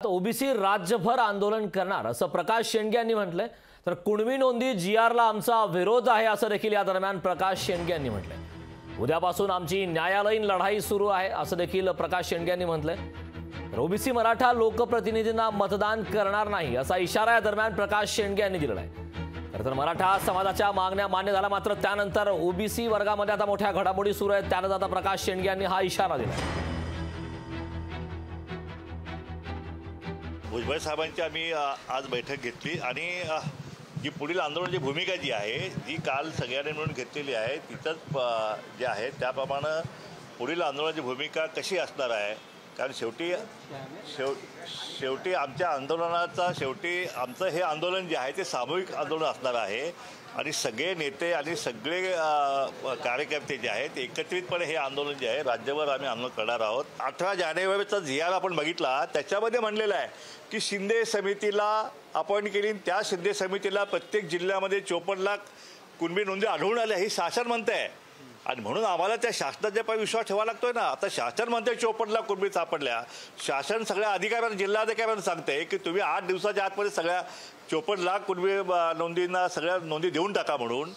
OBC राज्यभर आंदोलन करणार असं प्रकाश शेंडगे यांनी म्हटलंय। तर कुणबी नोंदी जीआरला आमचा विरोध आहे असं देखील या दरम्यान प्रकाश शेंडगे यांनी म्हटलंय। उद्यापासून आमची न्यायालयीन लढाई सुरू आहे असं देखील प्रकाश शेंडगे यांनी म्हटलंय। तर ओबीसी मराठा लोकप्रतिनिधींना मतदान करणार नाही असा इशारा या दरम्यान प्रकाश शेंडगे यांनी दिलेला आहे। तर मराठा समाजाच्या मागण्या मान्य झाल्या, मात्र त्यानंतर ओबीसी वर्गामध्ये आता मोठ्या घडामोडी सुरू आहेत। त्यानंतर आता प्रकाश शेंडगे यांनी हा इशारा दिला। भुजबळ साहेबांची आम्ही आज बैठक घेतली आणि जी पुढील आंदोलनाची भूमिका जी आहे ती काल सगळ्यांनी मिळून घेतलेली आहे। तिथंच जे आहे त्याप्रमाणे पुढील आंदोलनाची भूमिका कशी असणार आहे, कारण शेवटी आमच्या आंदोलनाचा आमचं हे आंदोलन जे आहे ते सामूहिक आंदोलन असणार आहे आणि सगळे नेते आणि सगळे कार्यकर्ते जे आहेत एकत्रितपणे हे आंदोलन जे आहे राज्यभर आम्ही आंदोलन करणार आहोत। 18 जानेवारीचा जीआर आपण बघितला, त्याच्यामध्ये म्हणलेलं आहे की शिंदे समितीला अपॉइंट केली, त्या शिंदे समितीला प्रत्येक जिल्ह्यामध्ये 54 लाख कुणबी नोंदी आढळून आल्या ही शासन म्हणतंय आणि म्हणून आम्हाला त्या शासनाच्या पाय विश्वास ठेवावा लागतोय ना। आता शासन म्हणते 54 लाख कुणबी सापडल्या, शासन सगळ्या अधिकाऱ्यांना जिल्हाधिकाऱ्यांना सांगते की तुम्ही 8 दिवसाच्या आतमध्ये सगळ्या 54 लाख कुणबी नोंदींना सगळ्या नोंदी देऊन टाका म्हणून।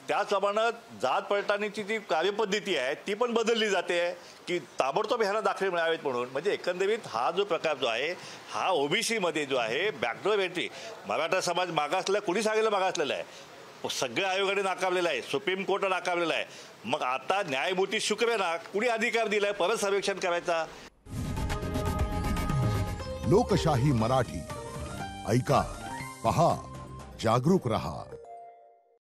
त्याचप्रमाणे जात पडताळणीची जी कार्यपद्धती आहे ती पण बदलली जाते की ताबडतोब ह्याला दाखले मिळावेत म्हणून। म्हणजे एकंदरीत हा जो प्रकार जो आहे हा ओबीसीमध्ये जो आहे बॅकडोर एंट्री, मराठा समाज मागासलेला कुणी सांगितलं मागासलेला आहे, सगळ्या आयोगाने नाकारलेला आहे, सुप्रीम कोर्ट नाकारलेला आहे। मग आता न्यायमूर्ती शुक्रेना कुणी अधिकार दिलाय परत सर्वेक्षण करायचा। लोकशाही मराठी ऐका, पहा, जागरूक रहा।